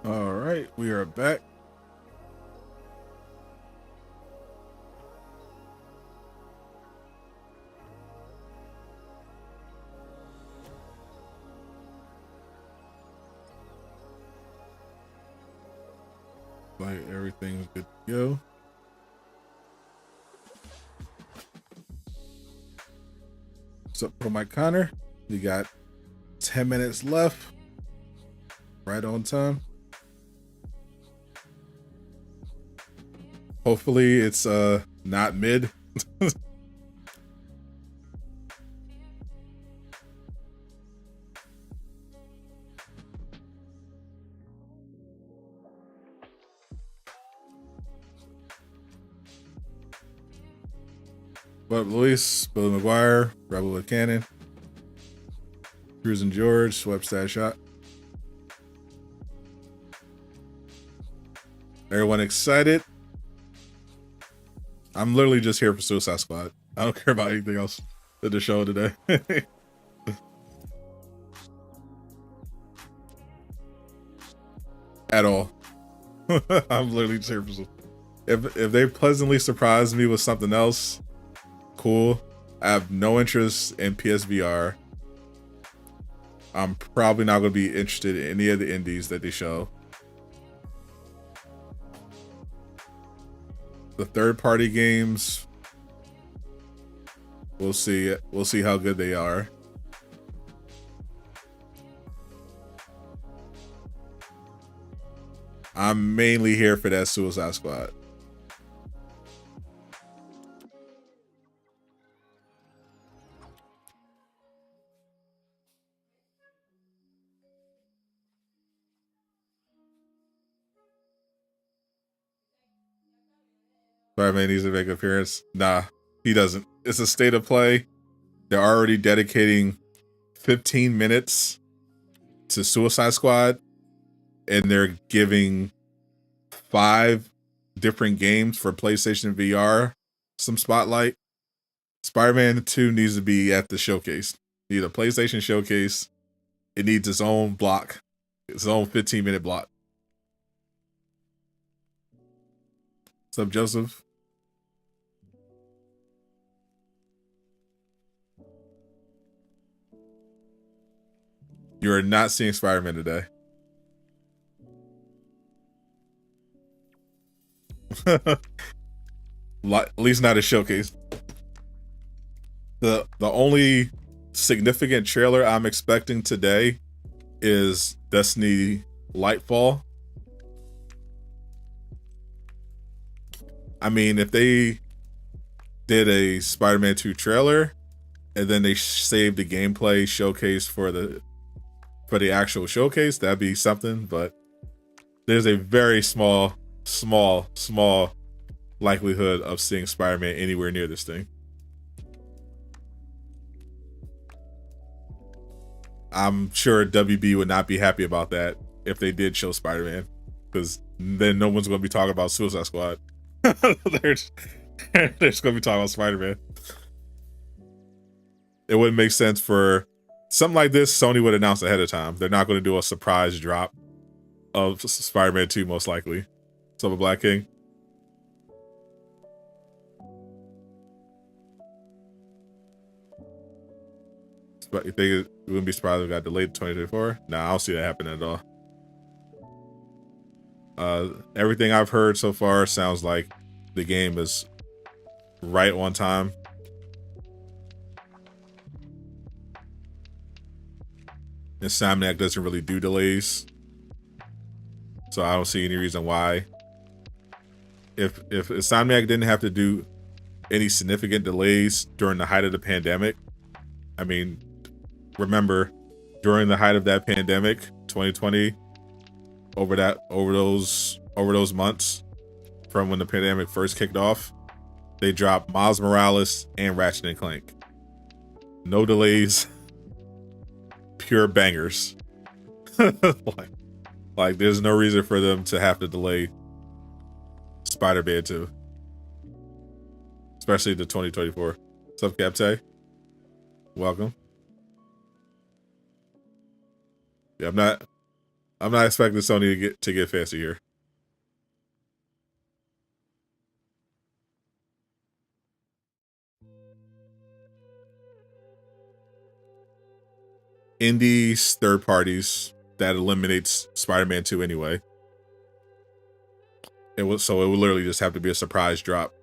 All right, we are back. Like everything's good to go. So for my Connor, we got 10 minutes left. Right on time. Hopefully it's not mid. But Luis, Billy McGuire, Rebel with Cannon, Cruz and George, swept stat shot. Everyone excited? I'm literally just here for Suicide Squad. I don't care about anything else in the show today. At all. I'm literally just here for if they pleasantly surprise me with something else, cool. I have no interest in PSVR. I'm probably not going to be interested in any of the indies that they show. The third-party games, we'll see. We'll see how good they are. I'm mainly here for that Suicide Squad. Spider-Man needs to make an appearance. Nah, he doesn't. It's a state of play. They're already dedicating 15 minutes to Suicide Squad, and they're giving 5 different games for PlayStation VR some spotlight. Spider-Man 2 needs to be at the showcase. You need a PlayStation showcase. It needs its own block, its own 15-minute block. What's up, Joseph? You are not seeing Spider-Man today. At least not a showcase. The only significant trailer I'm expecting today is Destiny Lightfall. I mean, if they did a Spider-Man 2 trailer and then they saved the gameplay showcase for the actual showcase, that'd be something, but there's a very small likelihood of seeing Spider-Man anywhere near this thing. I'm sure WB would not be happy about that if they did show Spider-Man, because then no one's going to be talking about Suicide Squad. they're just going to be talking about Spider-Man. It wouldn't make sense for something like this. Sony would announce ahead of time. They're not going to do a surprise drop of Spider-Man 2, most likely. Silver Black King. But you think it wouldn't be surprised if it got delayed to 2024? Nah, I don't see that happening at all. Everything I've heard so far sounds like the game is right on time. Insomniac doesn't really do delays, so I don't see any reason why. If Insomniac didn't have to do any significant delays during the height of the pandemic, I mean, remember during the height of that pandemic, 2020, over those months from when the pandemic first kicked off, they dropped Miles Morales and Ratchet and Clank. No delays, pure bangers. like there's no reason for them to have to delay Spider-Man 2, especially the 2024. What's up, Captain? Welcome. Yeah, I'm not expecting Sony to get fancy here. Indies, third parties, that eliminates Spider-Man 2 anyway. It would literally just have to be a surprise drop.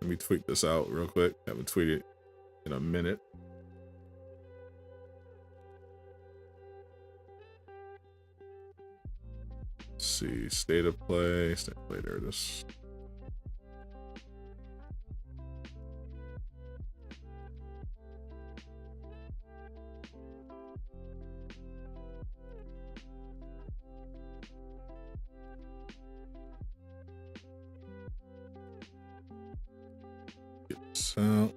Let me tweet this out real quick. I haven't tweeted in a minute. Let's see, state of play, there it is. So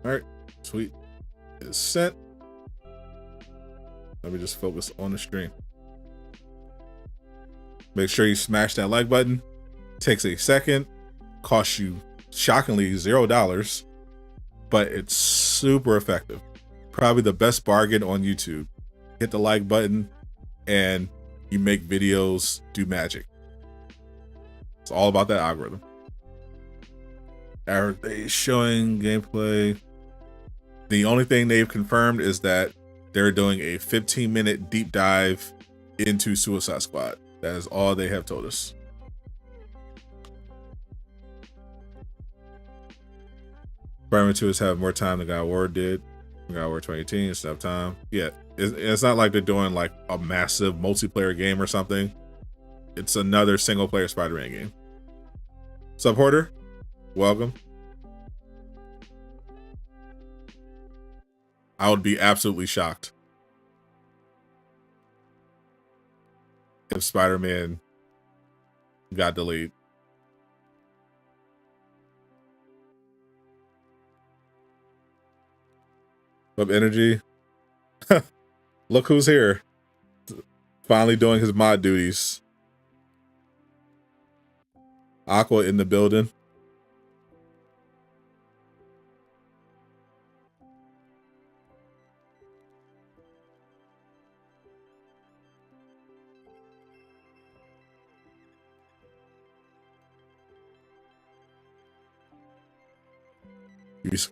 all right, tweet is sent. Let me just focus on the stream. Make sure you smash that like button. Takes a second, costs you shockingly $0, but it's super effective. Probably the best bargain on YouTube. Hit the like button and you make videos do magic. It's all about that algorithm. Are they showing gameplay? The only thing they've confirmed is that they're doing a 15-minute deep dive into Suicide Squad. That is all they have told us. Spider-Man 2 is having more time than God of War did. God of War 2018, it's enough time. Yeah, it's not like they're doing like a massive multiplayer game or something. It's another single-player Spider-Man game. Supporter, welcome. I would be absolutely shocked if Spider-Man got delayed. Up energy. Look who's here. Finally doing his mod duties. Aqua in the building.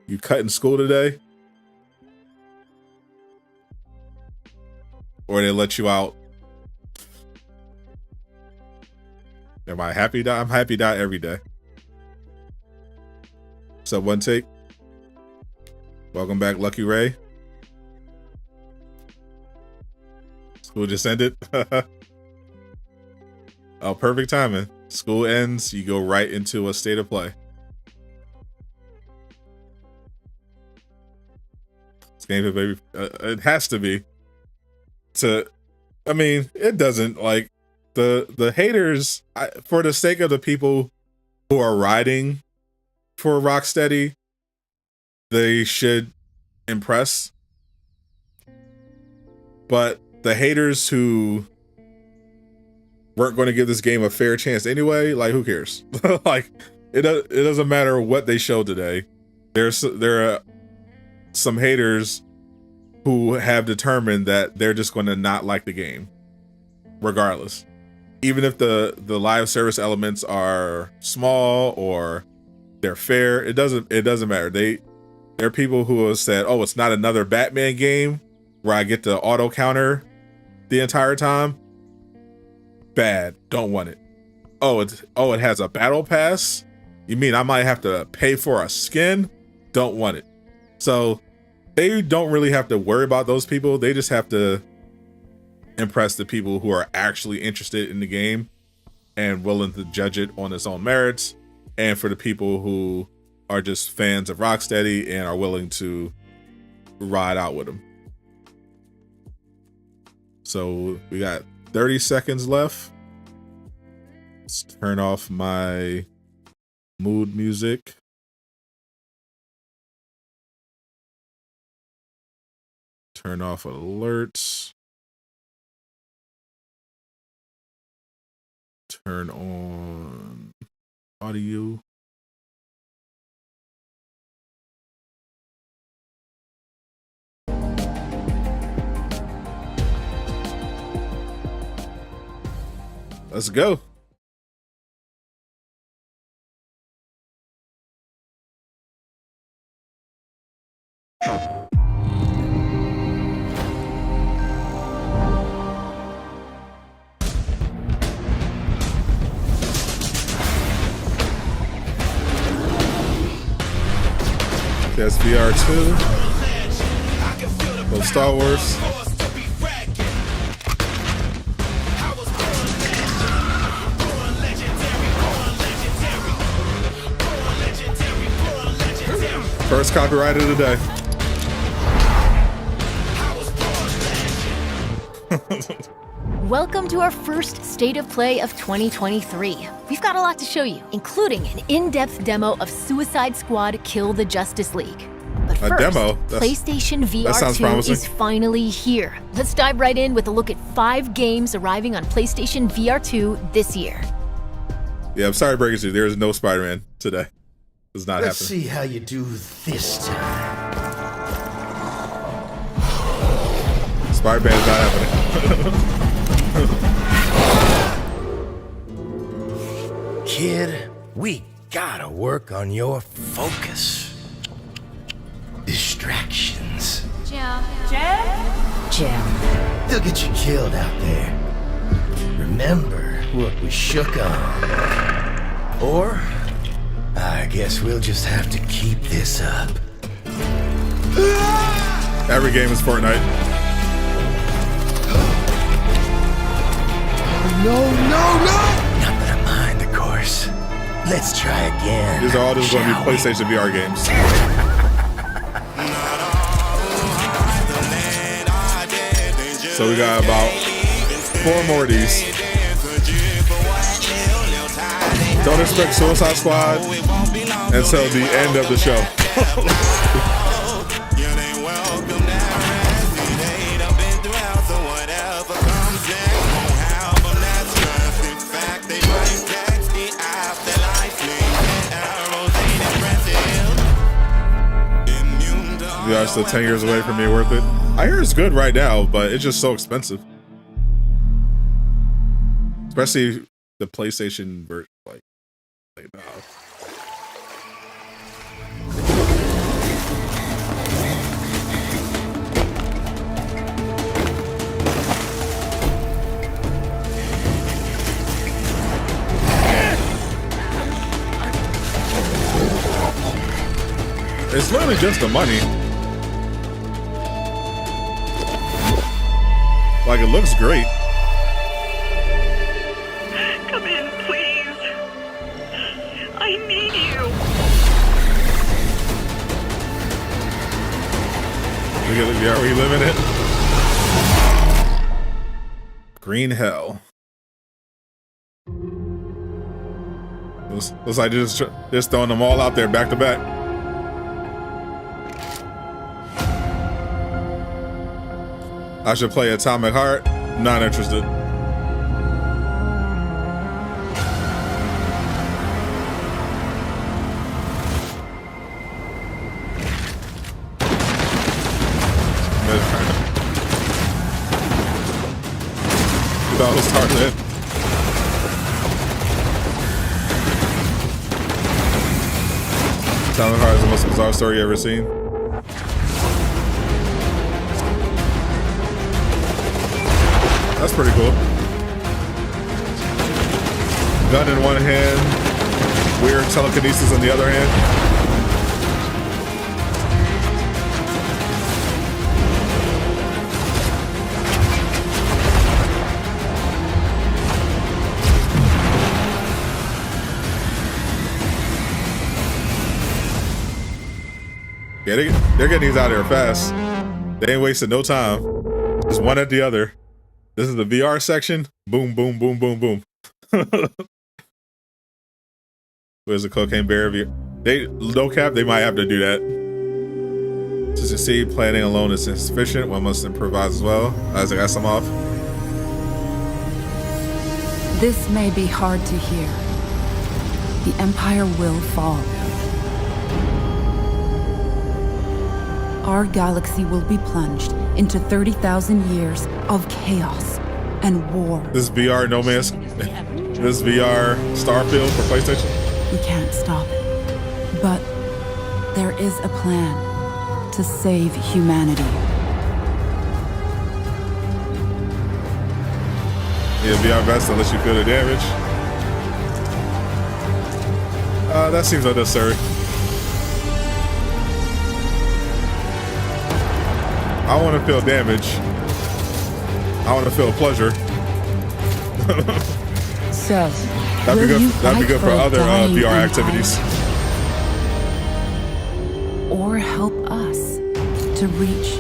You cutting school today? Or they let you out? Am I happy? I'm happy every day. So one take. Welcome back, Lucky Ray. School just ended. Oh, perfect timing. School ends, you go right into a state of play. This game, baby, it has to be. I mean, it doesn't, like, the haters, for the sake of the people who are riding for Rocksteady, they should impress. But the haters who weren't going to give this game a fair chance anyway, like, who cares? Like, it doesn't matter what they showed today. There are some haters who have determined that they're just going to not like the game regardless, even if the live service elements are small or they're fair. It doesn't matter. There are people who have said, oh, it's not another Batman game where I get to auto counter the entire time. Bad. Don't want it. Oh, it has a battle pass. You mean I might have to pay for a skin? Don't want it. So they don't really have to worry about those people. They just have to impress the people who are actually interested in the game and willing to judge it on its own merits, and for the people who are just fans of Rocksteady and are willing to ride out with them. So we got 30 seconds left. Let's turn off my mood music. Turn off alerts. Turn on audio. Let's go. PSVR2. Well, Star Wars. First copyright of the day. Welcome to our first State of Play of 2023. We've got a lot to show you, including an in-depth demo of Suicide Squad Kill the Justice League. But first, demo? PlayStation VR2 is finally here. Let's dive right in with a look at 5 games arriving on PlayStation VR2 this year. Yeah, I'm sorry to break it to you. There is no Spider-Man today. It's not Let's happening. see how you do this time. Spider-Man is not happening. Kid, we gotta work on your focus. Distractions. Jim. They'll get you killed out there. Remember what we shook on. Or, I guess we'll just have to keep this up. Every game is Fortnite. No! Not that I mind, of course. Let's try again. These are all just going to be shall we? PlayStation VR games. So we got about 4 more of these. Don't expect Suicide Squad until the end of the show. You are still 10 years away from being worth it. I hear it's good right now, but it's just so expensive. Especially the PlayStation version, like now. It's literally just the money. Like, it looks great. Come in, please. I need you. Look at it. Are we living it? Green hell. Looks like just throwing them all out there back to back. I should play Atomic Heart. Not interested. That was hard, man. Atomic Heart is the most bizarre story you ever seen. That's pretty cool. Gun in one hand, weird telekinesis in the other hand. Yeah, they're getting these out of here fast. They ain't wasting no time. Just one at the other. This is the VR section. Boom, boom, boom, boom, boom. Where's the cocaine bear? They no cap. They might have to do that. To succeed, planning alone is insufficient. One must improvise as well. As I got some off. This may be hard to hear. The Empire will fall. Our galaxy will be plunged into 30,000 years of chaos and war. This VR No Man's, this VR Starfield for PlayStation. We can't stop it. But there is a plan to save humanity. Yeah, VR vest unless you feel the damage. That seems unnecessary. I want to feel damage. I want to feel pleasure. So, that'd be good for other VR activities. Or help us to reach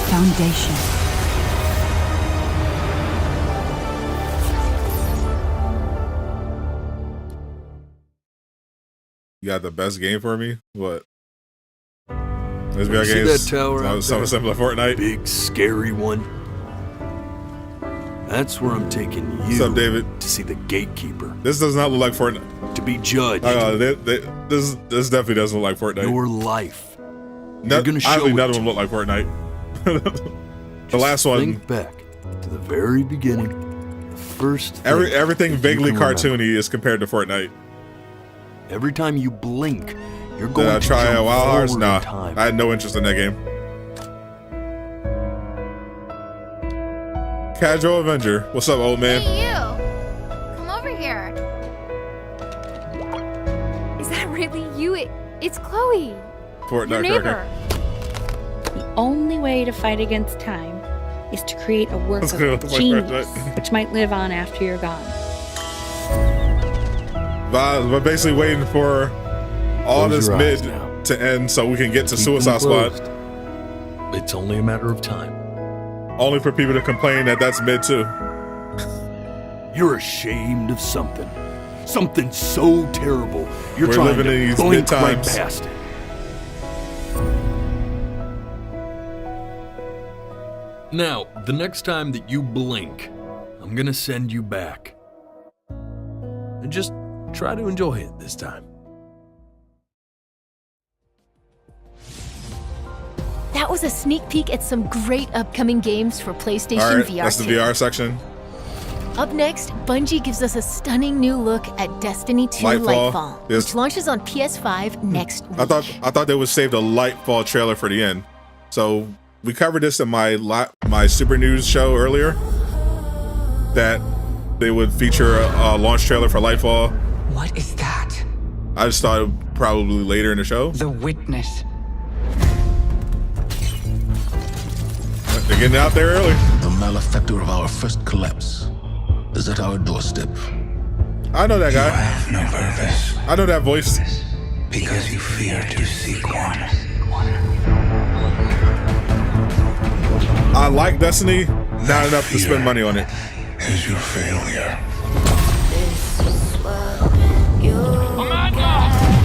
Foundation. You got the best game for me? What? This VR See game that tower out something similar to Fortnite. Big scary one. That's where I'm taking you. What's up, David? To see the gatekeeper. This does not look like Fortnite. To be judged. This definitely doesn't look like Fortnite. Your life. You're gonna show honestly, none it. of them look like Fortnite. The last one. Think back to the very beginning. The first. Everything vaguely can cartoony is compared to Fortnite. Every time you blink, you're going to try jump Wild Hearts? forward Nah, in time. I had no interest in that game. Casual Avenger. What's up, old man? Hey, you! Come over here. Is that really you? It's Chloe. Fortnite Your neighbor. The only way to fight against time is to create a work Let's go of with my genius, Fortnite. which might live on after you're gone. We're basically waiting for all Close this your eyes mid now. to end so we can get to Keep them Suicide Squad. closed. It's only a matter of time. Only for people to complain that that's mid too. You're ashamed of something. Something so terrible. You're We're trying living to in these blink right mid-times. past it. Now, the next time that you blink, I'm gonna send you back. And just try to enjoy it this time. That was a sneak peek at some great upcoming games for PlayStation All right, VR2. that's the VR section. Up next, Bungie gives us a stunning new look at Destiny 2 Lightfall. Lightfall, Yes. which launches on PS5 next week. I thought they would save the Lightfall trailer for the end. So we covered this in my Super News show earlier, that they would feature a launch trailer for Lightfall. What is that? I just thought it probably later in the show. The witness. They're getting out there early. The malefactor of our first collapse is at our doorstep. I know that You guy. have no purpose I know that voice. because you fear to seek one. I like Destiny, not enough to spend money on it. Is your failure.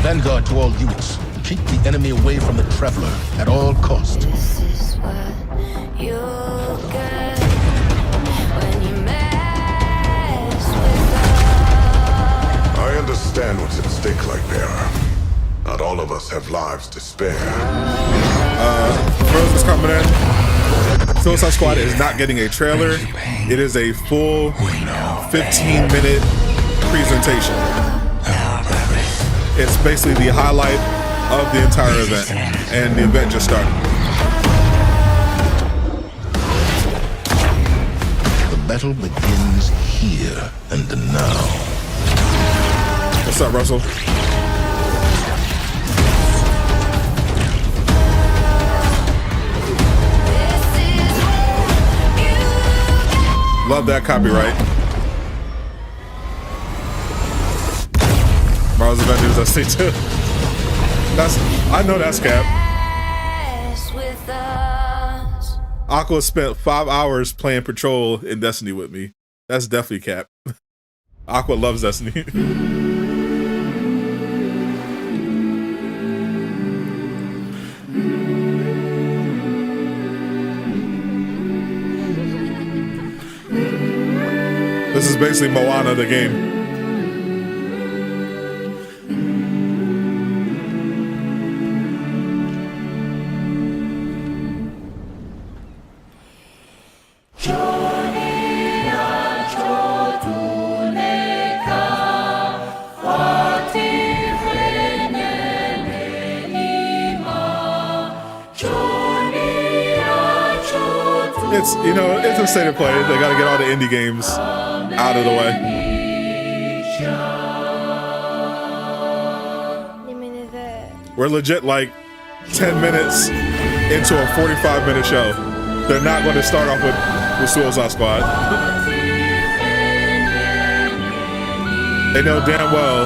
Vanguard to all units. Keep the enemy away from the Traveler at all costs. I understand what's at stake, Lightbearer. Not all of us have lives to spare. Rose is coming in. Suicide Squad is not getting a trailer. It is a full 15-minute presentation. It's basically the highlight of the entire event, and the event just started. The battle begins here and now. What's up, Russell? Love that copyright. Marvel's Avengers, I see too. I know that's Cap. Aqua spent 5 hours playing Patrol in Destiny with me. That's definitely cap. Aqua loves Destiny. This is basically Moana the game. It's, you know, it's a state of play. They got to get all the indie games out of the way. We're legit like 10 minutes into a 45-minute show. They're not going to start off with Suicide Squad. They know damn well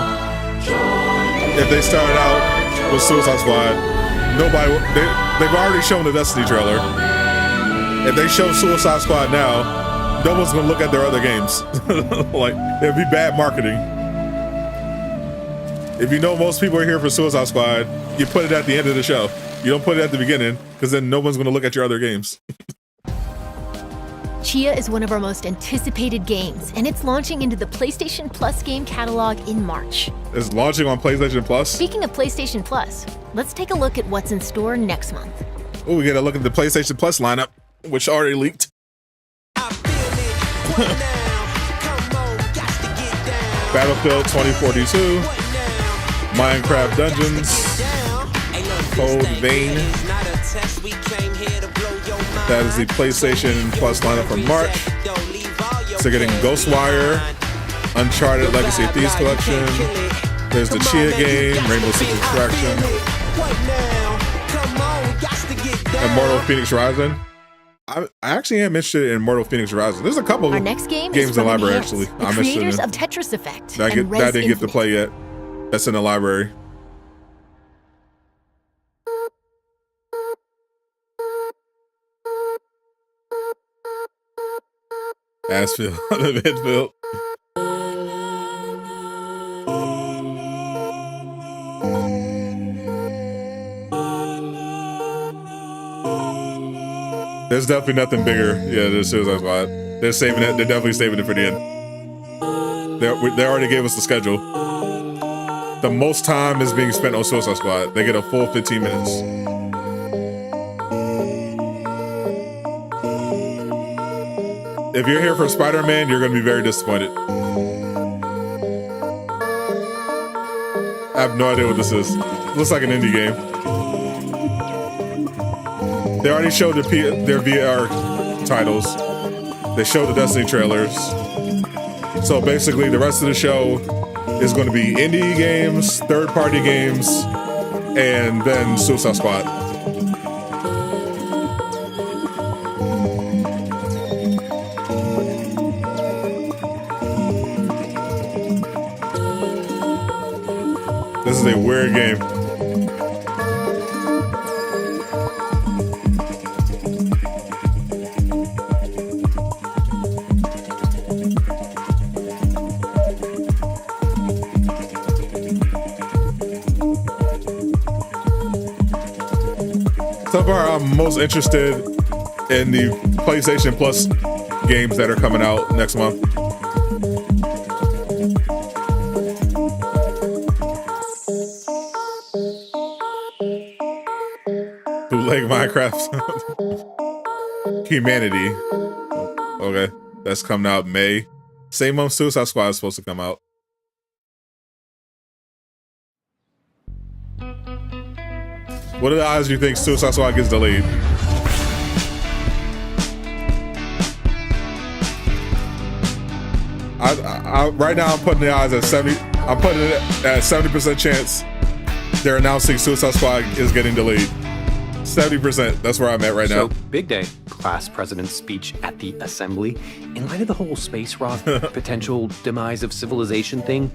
if they started out with Suicide Squad, they've already shown the Destiny trailer. If they show Suicide Squad now, no one's gonna look at their other games. Like, it'd be bad marketing. If you know most people are here for Suicide Squad, you put it at the end of the show. You don't put it at the beginning, because then no one's gonna look at your other games. Chia is one of our most anticipated games, and it's launching into the PlayStation Plus game catalog in March. It's launching on PlayStation Plus? Speaking of PlayStation Plus, let's take a look at what's in store next month. Oh, we get a look at the PlayStation Plus lineup, which already leaked. Battlefield 2042, Minecraft Dungeons, Code Vein. That is the PlayStation Plus lineup for March. So getting Ghostwire, Uncharted Legacy of Thieves Collection. There's the Chia game, Rainbow Six Extraction, Immortal Phoenix Rising. I actually am interested in Immortal Phoenix Rising. There's a couple Our next game games is in the from library, Enhance, actually. the I'm creators interested of Tetris Effect that and Res I didn't get to Infinite. play yet. That's in the library. Asheville, Midfield. There's definitely nothing bigger. Yeah, there's Suicide Squad. They're saving it. They're definitely saving it for the end. They already gave us the schedule. The most time is being spent on Suicide Squad. They get a full 15 minutes. If you're here for Spider-Man, you're going to be very disappointed. I have no idea what this is. It looks like an indie game. They already showed their VR titles. They showed the Destiny trailers. So basically, the rest of the show is going to be indie games, third-party games, and then Suicide Squad. This is a weird game. So far, I'm most interested in the PlayStation Plus games that are coming out next month. Bootleg Minecraft. Humanity. Okay, that's coming out May. Same month Suicide Squad is supposed to come out. What are the odds you think Suicide Squad gets delayed? Right now I'm putting the odds at 70. I'm putting it at 70% chance they're announcing Suicide Squad is getting delayed. 70%. That's where I'm at right now. So, big day. Class president's speech at the assembly. In light of the whole space rock potential demise of civilization thing,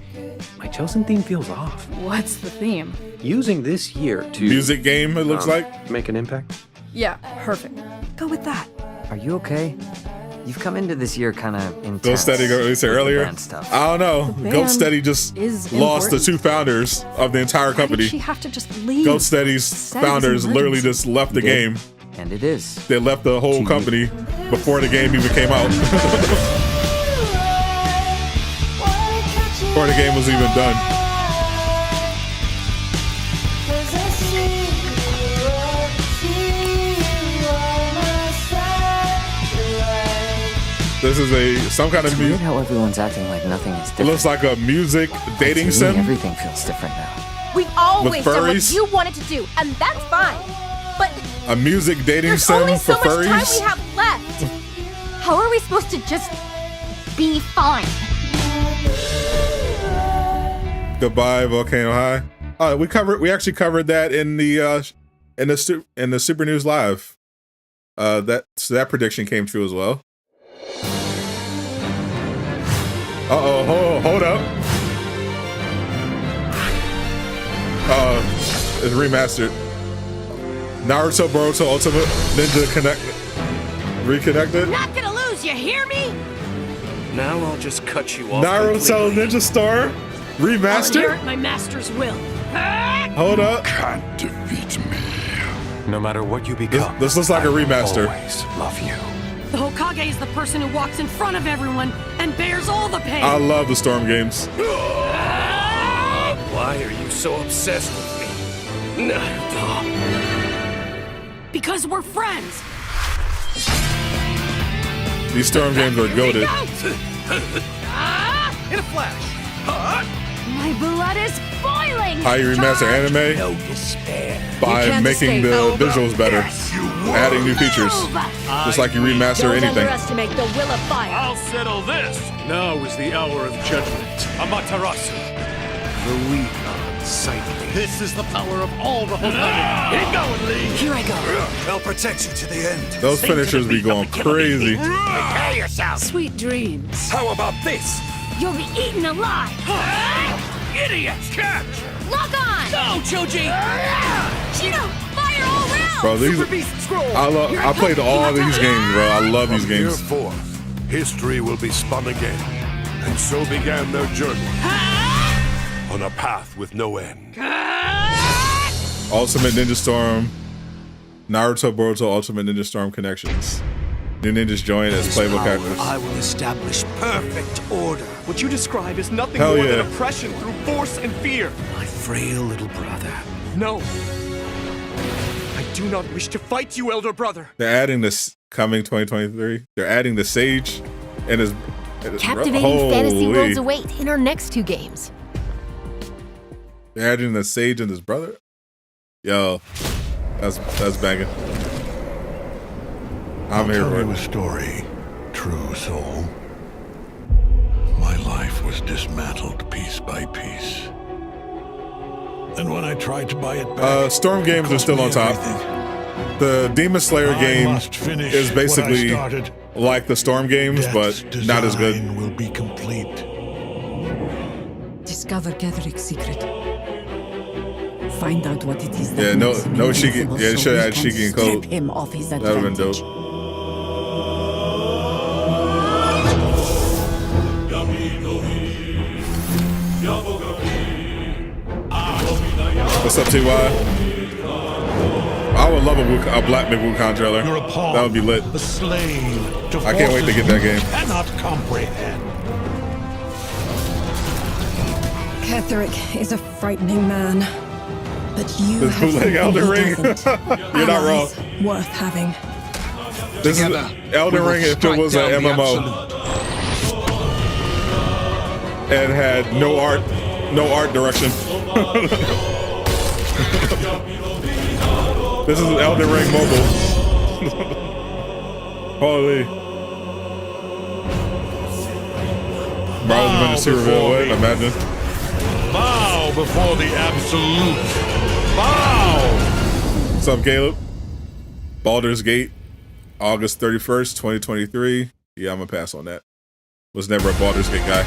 my chosen theme feels off. What's the theme? Using this year to... Music game, it looks like? Make an impact? Yeah, perfect. Go with that. Are you okay? You've come into this year kind of intense. Go Steady, we said earlier. I don't know. Go Steady just lost the two founders of the entire company. She have to just leave. Go Steady's founders literally just left the game. And it is. They left the whole company before the game even came out. Before the game was even done. This is some kind of music. How everyone's acting like nothing is different. It looks like a music dating sim. Everything feels different now. We always done what you wanted to do, and that's fine. But a music dating sim only for so furries. Much time we have left. How are we supposed to just be fine? Goodbye, Volcano High. We actually covered that in the Super News Live. That prediction came true as well. Hold up. It's remastered. Naruto Boruto Ultimate Ninja Reconnected. Not gonna lose, you hear me? Now I'll just cut you off. Naruto completely. Ninja Star Remastered. I'll inherit my master's will. Hold up. Can't defeat me. No matter what you become, this looks like a remaster. I always love you. The Hokage is the person who walks in front of everyone and bears all the pain. I love the Storm games. Why are you so obsessed with me, Naruto? Because we're friends. These Storm games are goated. In a flash. My blood is boiling. How you remaster anime? No despair. By making the visuals better, adding new features, just like you remaster Don't anything. underestimate the will of fire. I'll settle this. Now is the hour of judgment. Amaterasu. The weak are unsightly. This is the power of all the Hokage. Keep going, Lee. Here I go. I'll protect you to the end. Those finishers be going crazy. Prepare yourself. Sweet dreams. How about this? You'll be eaten alive. Idiots! Catch! Lock on. Go, Choji! Chino, fire all round. Bro, I played all these games, bro. I love these games. From here forth, history will be spun again, and so began their journey on a path with no end. Ultimate Ninja Storm, Naruto Boruto Ultimate Ninja Storm connections. New ninjas join as playable characters. I will establish perfect order. What you describe is nothing Hell more yeah. than oppression through force and fear. My frail little brother. No. I do not wish to fight you, elder brother. They're adding this coming 2023. They're adding the Sage and his Captivating fantasy worlds await in our next two games. They're adding the Sage and his brother. Yo, that's banging. I'm here for it. A story, true soul. My life was dismantled piece by piece. And when I tried to buy it back, Storm games are still on top. The Demon Slayer game is basically like the Storm games, but not as good. will be complete. Discover Ketheric's secret. Find out what it is. Yeah, no Shiki. Yeah, it should add Shiki and Code. Him off his that would have been dope. What's up, Ty? I would love a Black McWukong trailer. You're a pawn, that would be lit. A slave to I can't wait to get that game. Cannot comprehend. Ketheric is a frightening man, but you This have bootleg Elden Ring. You're not wrong. Worth having. This is Elden Ring if it was an MMO and had no art direction. This is Elden Ring mobile. Holy. Marvel's Ministry reveal. What? Imagine. Bow before the absolute. Bow! What's up, Caleb? Baldur's Gate, August 31st, 2023. Yeah, I'm gonna pass on that. Was never a Baldur's Gate guy.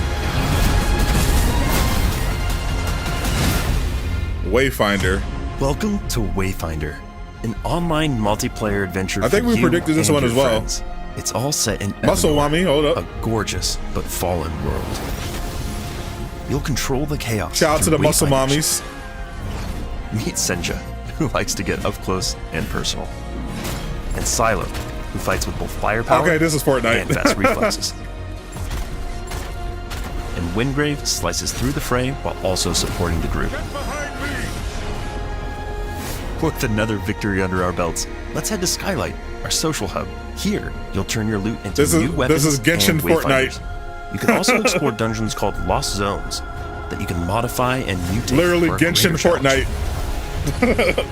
Wayfinder. Welcome to Wayfinder, an online multiplayer adventure. I think for we you predicted this and one your as well. friends. It's all set in Muscle Evermore, Wami, hold up. a gorgeous but fallen world. You'll control the chaos. Shout out to through the Muscle Wayfinders. Mommies. Meet Senja, who likes to get up close and personal. And Silo, who fights with both firepower Okay, this is Fortnite. and fast reflexes. And Wingrave slices through the fray while also supporting the group. With another victory under our belts, let's head to Skylight, our social hub. Here, you'll turn your loot into new weapons. This is Genshin and Fortnite. Wayfinders. You can also explore dungeons called Lost Zones that you can modify and mutate. Literally for a Genshin greater challenge. Fortnite.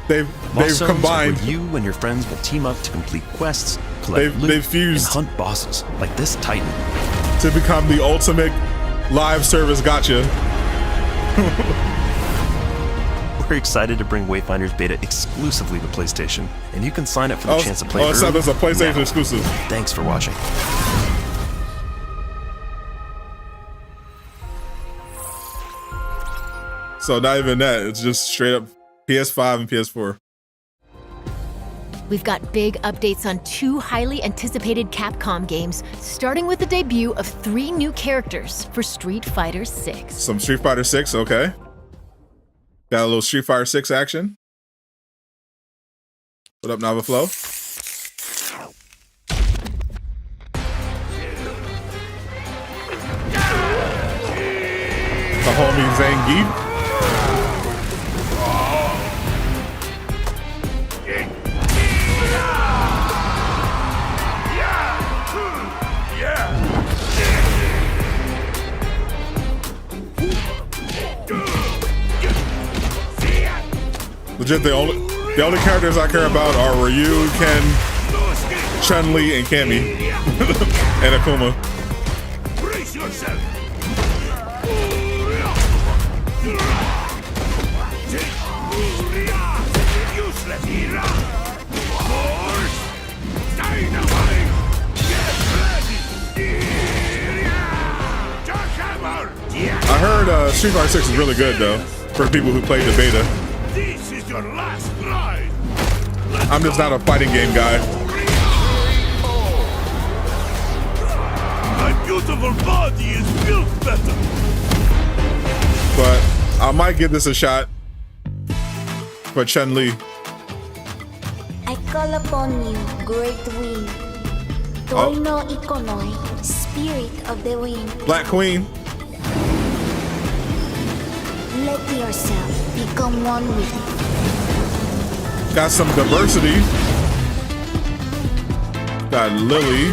they've Lost Zones are combined. where you and your friends will team up to complete quests, collect loot, they've fused and hunt bosses like this Titan. to become the ultimate live service gacha. We're excited to bring Wayfinder's beta exclusively to PlayStation, and you can sign up for the chance to play it's early a PlayStation now. exclusive. Thanks for watching. So not even that. It's just straight up PS5 and PS4. We've got big updates on 2 highly anticipated Capcom games, starting with the debut of 3 new characters for Street Fighter 6. Some Street Fighter 6, okay. Got a little Street Fighter 6 action. What up, Nava Flow? The homie Zangief. Legit, the only characters I care about are Ryu, Ken, Chun-Li, and Cammy. And Akuma. Brace yourself. Useless hero. Force. Dynamite. Get ready. Jackhammer. I heard Street Fighter 6 is really good though, for people who played the beta. This is your last ride. I'm just not a fighting game guy. My beautiful body is built better. But I might give this a shot for Chun-Li. I call upon you, great wind. Oh. Toino Ikonoi, spirit of the wind. Black Queen. Let yourself become one with it. Got some diversity. Got Lily.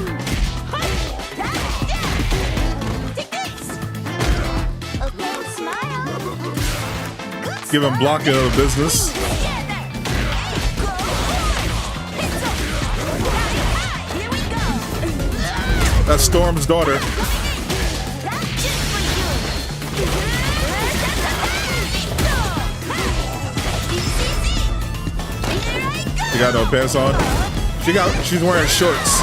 Giving Blanca a business. That's Storm's daughter. She got no pants on. She's wearing shorts.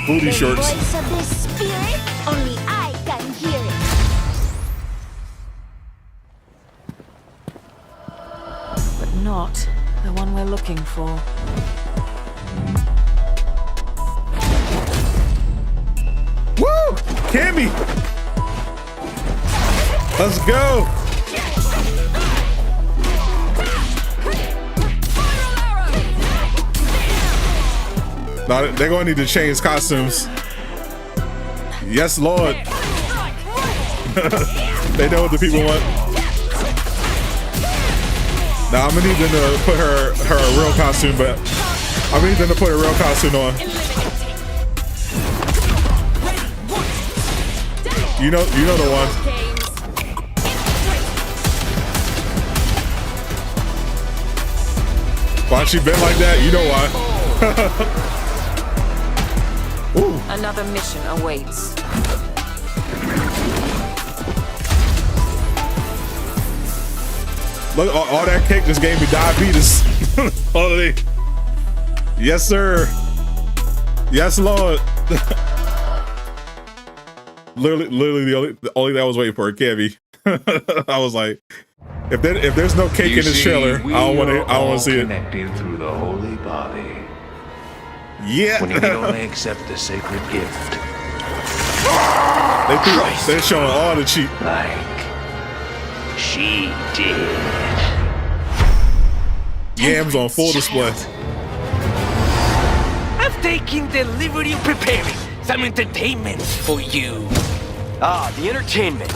Booty shorts. The voice of the spirit, only I can hear it. But not the one we're looking for. Woo! Cammy! Let's go! Now they're gonna need to change costumes. Yes, Lord. They know what the people want. Now I'm gonna need them to put her real costume, but I'm gonna need them to put a real costume on. You know the one. Why she been like that? You know why. Ooh. Another mission awaits. Look, all that cake just gave me diabetes. Holy. Yes, sir. Yes, Lord. literally the only that I was waiting for, Cammy. I was like, if there's no cake in this trailer, I don't want to see it. Connected through the holy body. Yeah. When you can only accept the sacred gift. They're showing all the cheat. Like she did. Yams on full display. I've taken delivery, preparing some entertainment for you. Ah, the entertainment.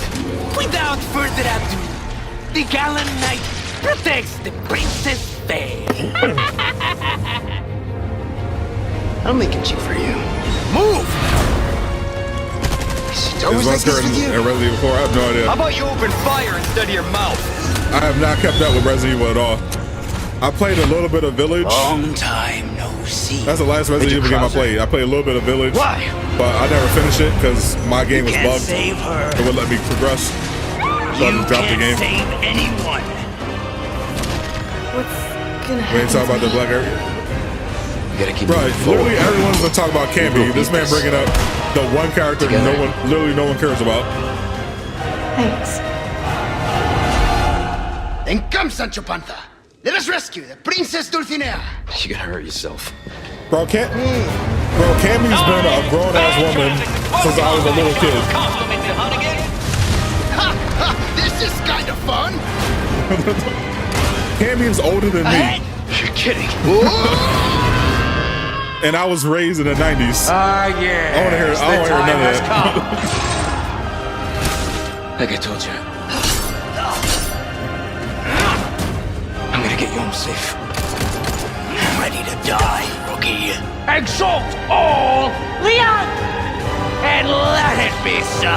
Without further ado, the gallant knight protects the princess fair. I'm making cheap for you. Move! Is it always like this with you? Resident Evil 4, I have no idea. How about you open fire instead of your mouth? I have not kept up with Resident Evil at all. I played a little bit of Village. Long time no see. That's the last Resident Evil game I played. I played a little bit of Village. Why? But I never finished it because my game was can't bugged. save her. It wouldn't let me progress. So I just dropped the game. Save anyone. What's gonna happen? We ain't talking about the black area. You gotta keep Right, literally everyone's gonna talk about Cammy. This man bringing up the one character no one cares about. Thanks. Then come, Sancho Panza. Let us rescue the Princess Dulcinea. You're gonna hurt yourself. Bro, Cammy's been a grown-ass woman since I was a little kid. This is kind of fun. Cammy is older than me. You're kidding. And I was raised in the 90s. Ah, yeah. I don't want to hear none of that. Like I told you. I'm gonna get you home safe. I'm ready to die, rookie. Exalt all, Leon! And let it be so!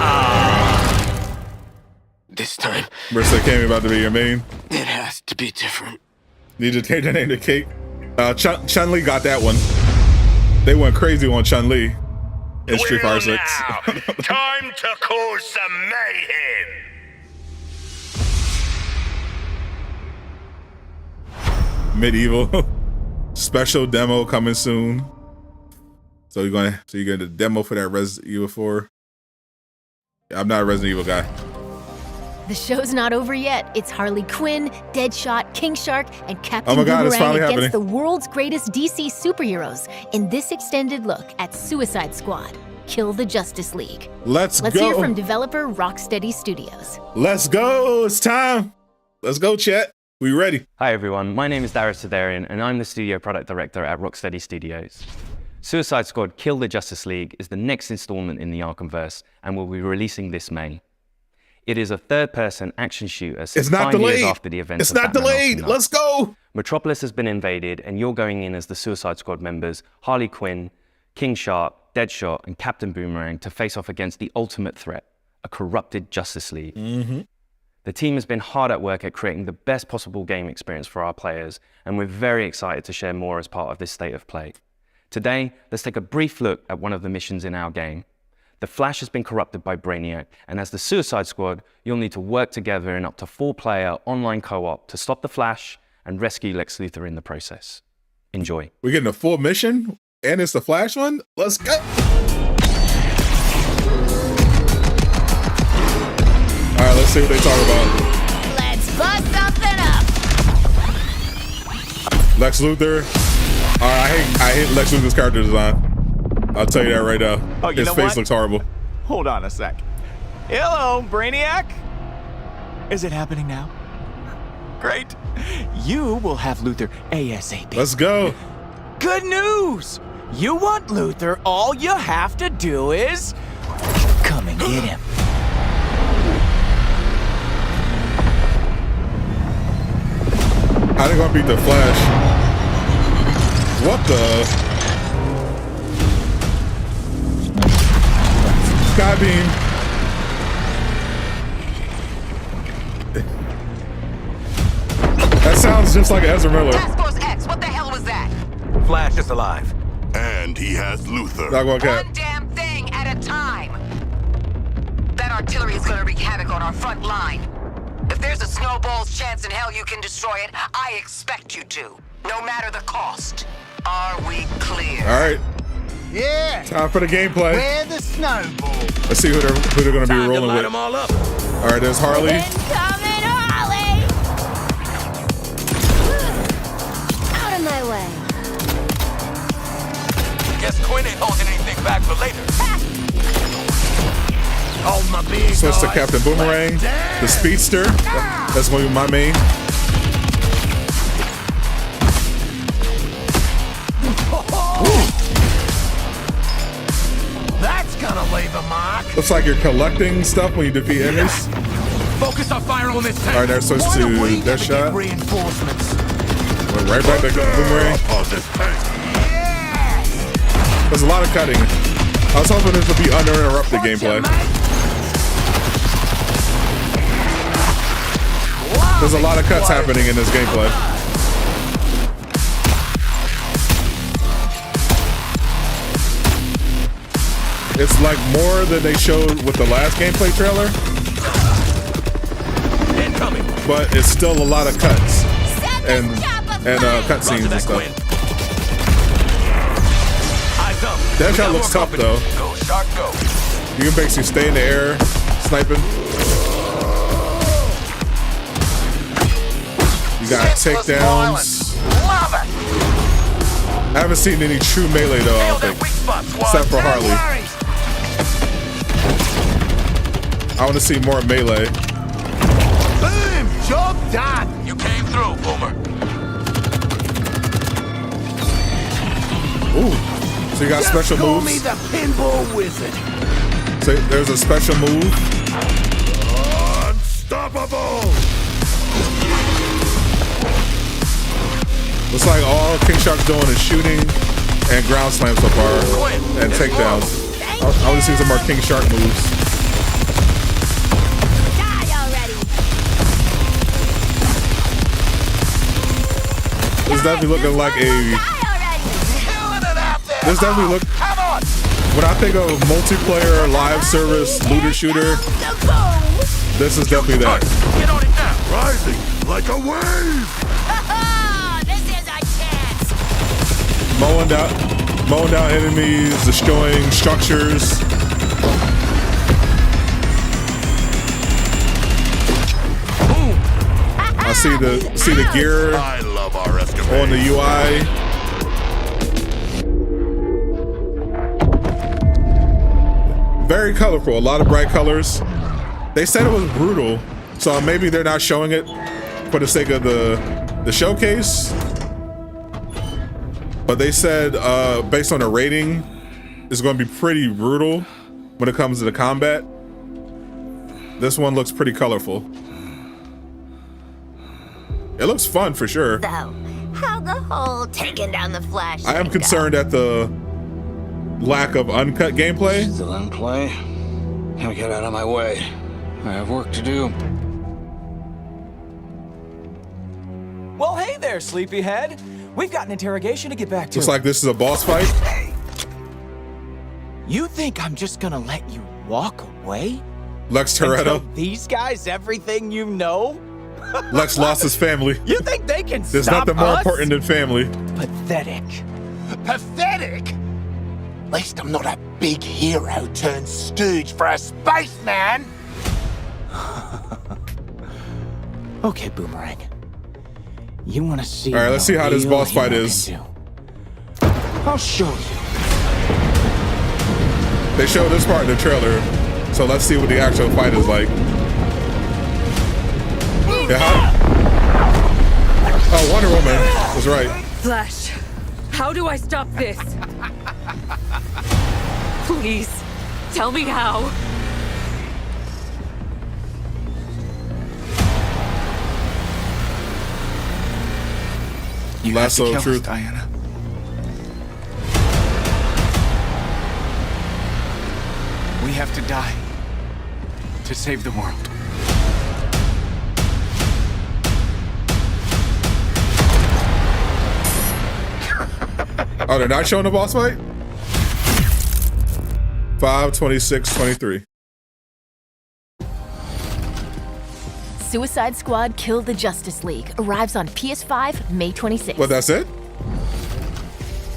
This time, Marissa Cammy about to be your main. it has to be different. Need to take the name to cake. Chun-Li got that one. They went crazy on Chun-Li in Street Fighter 6. Time to cause some mayhem! Medieval special demo coming soon. So you're gonna the demo for that Resident Evil 4. Yeah, I'm not a Resident Evil guy. The show's not over yet. It's Harley Quinn, Deadshot, King Shark, and Captain Oh my God, it's Boomerang finally against happening. the world's greatest DC superheroes in this extended look at Suicide Squad: Kill the Justice League. Let's Let's go. hear from developer Rocksteady Studios. Let's go. It's time. Let's go, chat. We ready. Hi everyone, my name is Darius Sidarian and I'm the studio product director at Rocksteady Studios. Suicide Squad: Kill the Justice League is the next installment in the Arkhamverse and will be releasing this May. It is a third-person action shooter set It's not 5 years delayed. after the events It's of not Batman delayed. Arkham Knight. Let's go. Metropolis has been invaded and you're going in as the Suicide Squad members Harley Quinn, King Shark, Deadshot, and Captain Boomerang to face off against the ultimate threat, a corrupted Justice League. The team has been hard at work at creating the best possible game experience for our players, and we're very excited to share more as part of this state of play. Today, let's take a brief look at one of the missions in our game. The Flash has been corrupted by Brainiac, and as the Suicide Squad, you'll need to work together in up to 4-player online co-op to stop the Flash and rescue Lex Luthor in the process. Enjoy. We're getting a full mission, and it's the Flash one. Let's go. All right, let's see what they talk about. Let's bust something up! Lex Luthor. All right, I hate Lex Luthor's character design. I'll tell you that right now. Oh, you His know face what? looks horrible. Hold on a sec. Hello, Brainiac. Is it happening now? Great. You will have Luthor ASAP. Let's go. Good news. You want Luthor, all you have to do is come and get him. How they gonna beat the Flash? What the? Skybeam. That sounds just like Ezra Miller. Task Force X, what the hell was that? Flash is alive. And he has Luthor. Not gonna cap. One damn thing at a time. That artillery is gonna wreak havoc on our front line. If there's a snowball's chance in hell you can destroy it, I expect you to, no matter the cost. Are we clear? All right. Yeah. Time for the gameplay. Where the snowball? Let's see who they're going to be rolling light with. 'em all up. All right, there's Harley. Incoming Harley! Out of my way. Guess Quinn ain't holding anything back for later. Hold my big Switch to guy. Captain Boomerang, the Speedster. That's going to be my main. That's gonna leave a mark. Looks like you're collecting stuff when you defeat enemies. Focus our fire on this tank. All right, now switch to their shot. Reinforcements. Went right back to Boomerang. There's a lot of cutting. I was hoping this would be uninterrupted gameplay. There's a lot of cuts happening in this gameplay. It's like more than they showed with the last gameplay trailer. Incoming. But it's still a lot of cuts and cutscenes and stuff. Eyes up. That shot looks tough though. Go, shark, go. You can basically stay in the air, sniping. You got takedowns. I haven't seen any true melee though, I don't think. Except for Harley. I want to see more melee. Boom! Job done. You came through, Boomer. Ooh. So you got special Call moves. me the pinball wizard. So there's a special move. Unstoppable! Looks like all King Shark's doing is shooting and ground slams so far and takedowns. I want to see some more King Shark moves. This definitely looking like This definitely look. When I think of multiplayer live service looter shooter, this is definitely that. Get on it now. Rising like a wave. This is our chance. Mowing down enemies, destroying structures. I see the gear I love our escapade. on the UI. Very colorful, a lot of bright colors. They said it was brutal, so maybe they're not showing it for the sake of the showcase. But they said based on the rating, it's going to be pretty brutal when it comes to the combat. This one looks pretty colorful. It looks fun for sure. So, how the whole taking down the Flash? I am concerned at the lack of uncut gameplay. Still in play? Now get out of my way. I have work to do. Well, hey there, sleepyhead. We've got an interrogation to get back to. Looks like this is a boss fight. You think I'm just gonna let you walk away? Lex And Toretto. tell these guys everything you know? Lex lost his family. You think they can There's stop nothing more us? important than family. Pathetic. Pathetic? At least I'm not a big hero turned stooge for a spaceman. Okay, Boomerang. You want to see? All right, let's see how this boss fight is. I'll show you. They showed this part in the trailer, so let's see what the actual fight is like. Yeah. Oh, Wonder Woman was right. Flash, how do I stop this? Please, tell me how. You Lasso have of to kill truth. us, Diana. We have to die to save the world. Oh, they're not showing the boss fight? 5/26/23. Suicide Squad Kill the Justice League arrives on PS5 May 26th. What, that's it?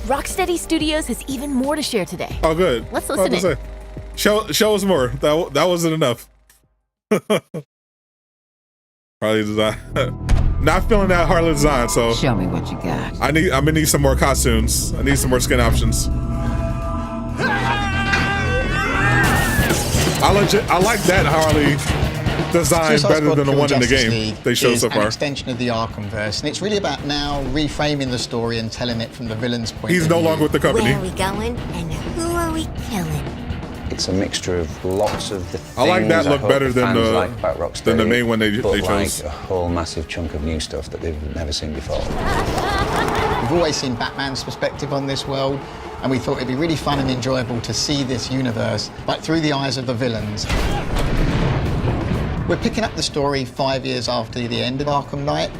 Rocksteady Studios has even more to share today. Oh, good. Let's listen in. Show us more. That wasn't enough. Harley design. Not feeling that Harley design, so Show me what you got. I'm gonna need some more costumes. I need some more skin options. I like that Harley design better than the one in the game they showed so far. An extension of the Arkhamverse, and it's really about now reframing the story and telling it from the villain's point of view. He's no longer with the company. Where are we going, and who are we killing? It's a mixture of lots of the things I like that look hope better than fans the like about Rocksteady, the main one they chose. Like a whole massive chunk of new stuff that they've never seen before. We've always seen Batman's perspective on this world, and we thought it'd be really fun and enjoyable to see this universe, but through the eyes of the villains. We're picking up the story 5 years after the end of Arkham Knight,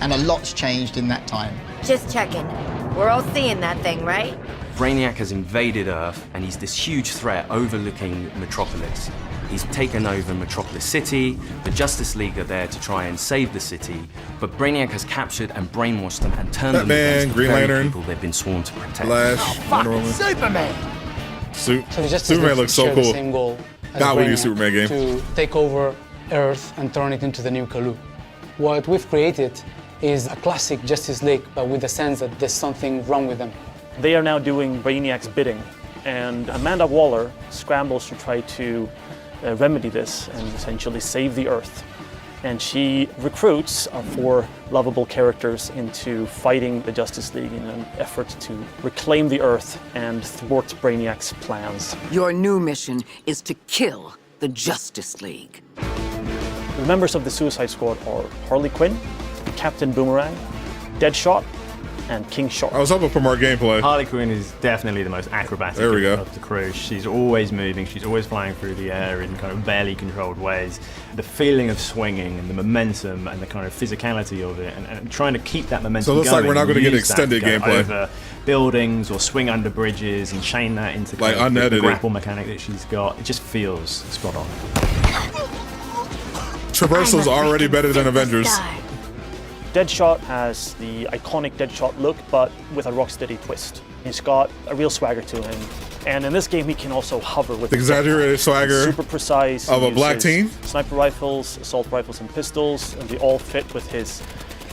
and a lot's changed in that time. Just checking. We're all seeing that thing, right? Brainiac has invaded Earth, and he's this huge threat overlooking Metropolis. He's taken over Metropolis City. The Justice League are there to try and save the city, but Brainiac has captured and brainwashed them and turned them against the Green very Lantern, people they've been sworn to protect. Flash, Superman! Superman looks so cool. The same goal as God, we need a Brainiac, Superman game. to take over Earth and turn it into the new Kalu. What we've created is a classic Justice League, but with the sense that there's something wrong with them. They are now doing Brainiac's bidding, and Amanda Waller scrambles to try to remedy this and essentially save the Earth. And she recruits our 4 lovable characters into fighting the Justice League in an effort to reclaim the Earth and thwart Brainiac's plans. Your new mission is to kill the Justice League. The members of the Suicide Squad are Harley Quinn, Captain Boomerang, Deadshot, and King Shark. I was hoping for more gameplay. Harley Quinn is definitely the most acrobatic of the crew. She's always moving, she's always flying through the air in kind of barely controlled ways. The feeling of swinging and the momentum and the kind of physicality of it, and trying to keep that momentum So it looks going. like we're not going to get use that extended to go gameplay. over buildings or swing under bridges and chain that into Like kind of the unedited. grapple mechanic that she's got. It just feels spot on. Traversal's already better than Avengers. Deadshot has the iconic Deadshot look, but with a Rocksteady twist. He's got a real swagger to him. And in this game, he can also hover with Exaggerated swagger super precise of a He black uses team. Sniper rifles, assault rifles, and pistols, and they all fit with his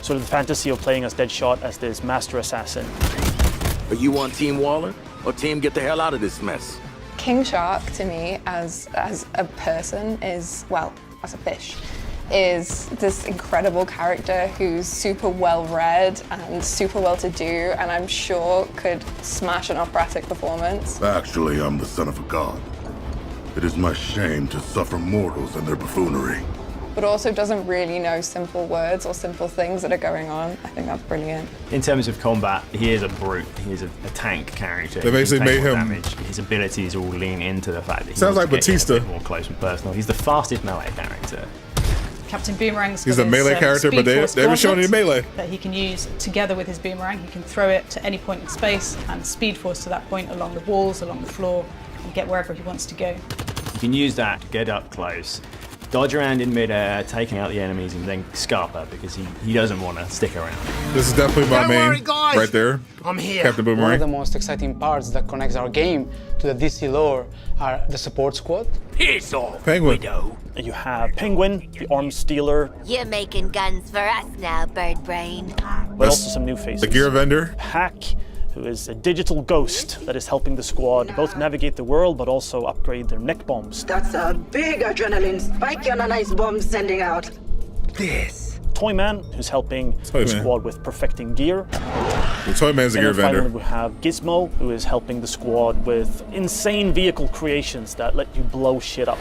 sort of the fantasy of playing as Deadshot as this master assassin. Are you on Team Waller or Team Get the Hell Out of This Mess? King Shark, to me, as a person, is, well, as a fish, is this incredible character who's super well-read and super well-to-do, and I'm sure could smash an operatic performance. Actually, I'm the son of a god. It is my shame to suffer mortals and their buffoonery. But also doesn't really know simple words or simple things that are going on. I think that's brilliant. In terms of combat, he is a brute. He is a tank character. They basically He can take made more him- damage. His abilities all lean into the fact that he Sounds wants like to get Batista. a bit more close and personal. He's the fastest melee character. Captain Boomerang's He's got a his, melee character, Speed but Force they haven't shown any gauntlet melee. that he can use together with his boomerang. He can throw it to any point in space and Speed Force to that point along the walls, along the floor, and get wherever he wants to go. You can use that to get up close, dodge around in midair, taking out the enemies, and then scarper because he doesn't want to stick around. This is definitely my Don't main worry, guys. right there. I'm here. Captain One of Boomerang. the most exciting parts that connects our game to the DC lore are the support squad. Piss off, Penguin. And you have Penguin, the arms stealer, You're making guns for us now, Bird Brain. but also some new faces. The gear vendor. Hack, who is a digital ghost that is helping the squad both navigate the world but also upgrade their neck bombs. That's a big adrenaline spike on a nice bomb sending out. This. Toyman, who's helping the Toyman. squad with perfecting gear. The Toyman's the And gear then finally vendor. we have Gizmo, who is helping the squad with insane vehicle creations that let you blow shit up.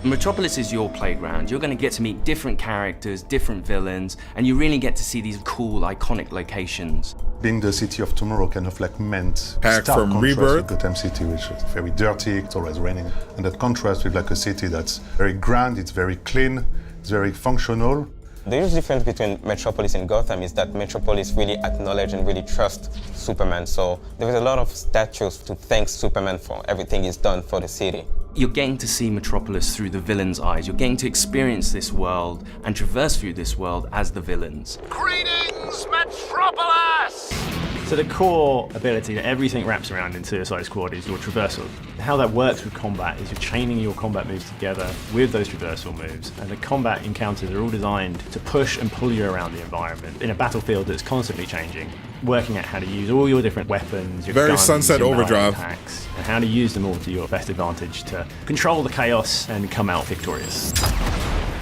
Metropolis is your playground. You're going to get to meet different characters, different villains, and you really get to see these cool, iconic locations. Being the city of tomorrow kind of like meant Hack stark from contrast Rebirth. with Gotham City, which is very dirty, it's always raining. And that contrast with like a city that's very grand, it's very clean, it's very functional. The huge difference between Metropolis and Gotham is that Metropolis really acknowledge and really trust Superman. So there is a lot of statues to thank Superman for everything he's done for the city. You're getting to see Metropolis through the villain's eyes. You're getting to experience this world and traverse through this world as the villains. Greetings, Metropolis! So the core ability that everything wraps around in Suicide Squad is your traversal. How that works with combat is you're chaining your combat moves together with those traversal moves, and the combat encounters are all designed to push and pull you around the environment in a battlefield that's constantly changing, working out how to use all your different weapons, your Very guns, Sunset your melee Overdrive. attacks, and how to use them all to your best advantage to control the chaos and come out victorious.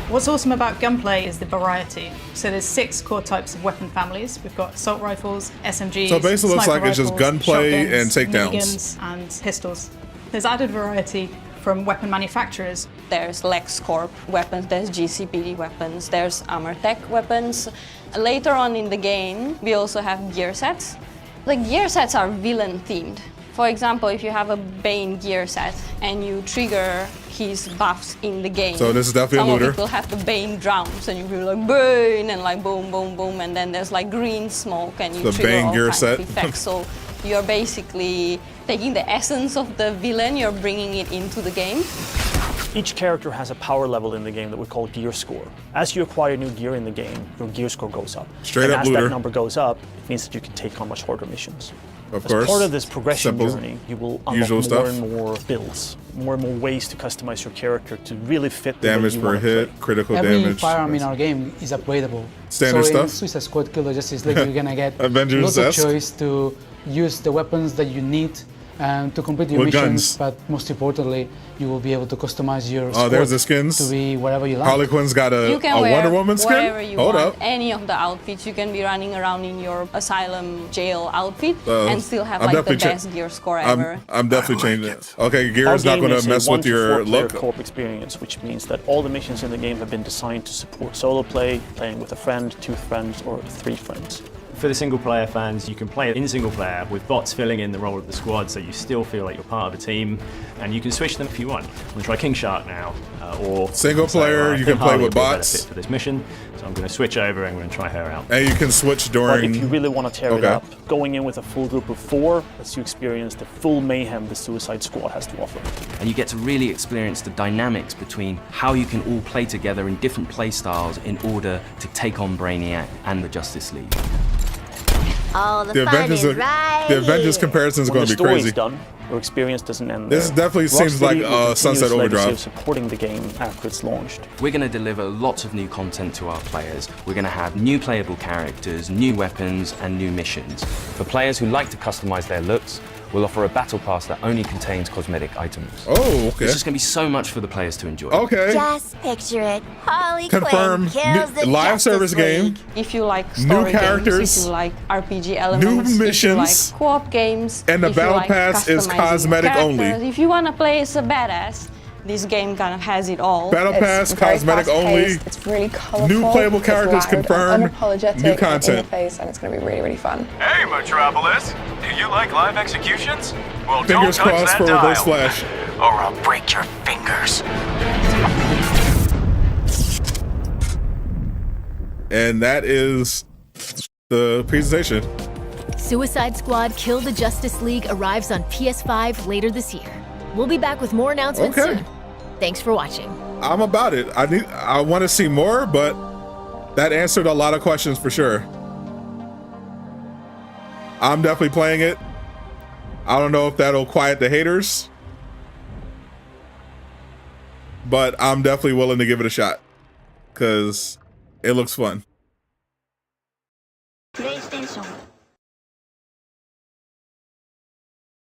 What's awesome about gunplay is the variety. So there's 6 core types of weapon families. We've got assault rifles, SMGs, So it basically looks sniper like it's just rifles, gunplay shotguns, and takedowns. miniguns, and pistols. There's added variety from weapon manufacturers. There's LexCorp weapons, there's GCPD weapons, there's Armortech weapons. Later on in the game, we also have gear sets. The gear sets are villain themed. For example, if you have a Bane gear set and you trigger his buffs in the game, So this is definitely a some looter. of it will have the Bane drowns and you will like Bane and like boom, boom, boom, and then there's like green smoke and you The trigger Bane all gear kinds set. of effects. So you're basically taking the essence of the villain, you're bringing it into the game. Each character has a power level in the game that we call gear score. As you acquire new gear in the game, your gear score goes up. Straight and up as looter. that number goes up, it means that you can take on much harder missions. Of As course. part of this progression Simple, journey, you will unlock usual more stuff. and more builds, more and more ways to customize your character to really fit the Damage way you per want to hit, play. critical Every damage. firearm in our game is upgradable. Standard so in stuff? Suicide Squad Kill the Justice League, you're gonna get Avengers lots of esque. choice to use the weapons that you need to complete your With missions. guns. But most importantly, you will be able to customize your Oh, there's squad the skins. to be whatever you like. Harley Quinn's got You a can wear Wonder Woman skin? whatever you Hold want, up. any of the outfits. You can be running around in your asylum jail outfit and still have I'm like the definitely cha- best gear score ever. I'm definitely changing it. Okay, gear Our is not game going is to a mess 1 with to 4 your player look. co-op experience, which means that all the missions in the game have been designed to support solo play, playing with a friend, 2 friends, or 3 friends. For the single player fans, you can play it in single player with bots filling in the role of the squad so you still feel like you're part of a team, and you can switch them if you want. I'm going to try King Shark now, or Single player, I you think can play Harley with would be a better bots. fit for this mission, so I'm going to switch over and I'm going to try her out. And you can switch But during. if you really want to tear it Okay. up, going in with a full group of 4 lets you experience the full mayhem the Suicide Squad has to offer. And you get to really experience the dynamics between how you can all play together in different play styles in order to take on Brainiac and the Justice League. All The Avengers, the Avengers comparison is When going the to be crazy. story's done, your experience doesn't end This there. definitely seems like Rocksteady will continue Sunset its legacy Overdrive. of supporting the game after it's launched. We're going to deliver lots of new content to our players. We're going to have new playable characters, new weapons, and new missions. For players who like to customize their looks, we'll offer a battle pass that only contains cosmetic items. Oh, okay. There's just going to be so much for the players to enjoy. Okay. Just picture it. Harley Confirm. Quinn kills the Live Justice service League. game. If you like New story characters, games, if you like RPG elements, missions, if you like co-op games, and the if you battle like pass is customizing cosmetic characters, only. If you want to play as a badass, this game kind of has it all. Battle pass, cosmetic only. It's really colorful. New playable it's characters loud, confirmed. unapologetic, New and content. in the face, and it's going to be really, really fun. Hey, Metropolis! Do you like live executions? Well, Fingers don't touch crossed that for dial, Reverse Flash. or I'll break your fingers. And that is the presentation. Suicide Squad Kill the Justice League arrives on PS5 later this year. We'll be back with more announcements Okay. soon. Thanks for watching. I'm about it. I want to see more, but that answered a lot of questions for sure. I'm definitely playing it. I don't know if that'll quiet the haters, but I'm definitely willing to give it a shot because it looks fun. PlayStation.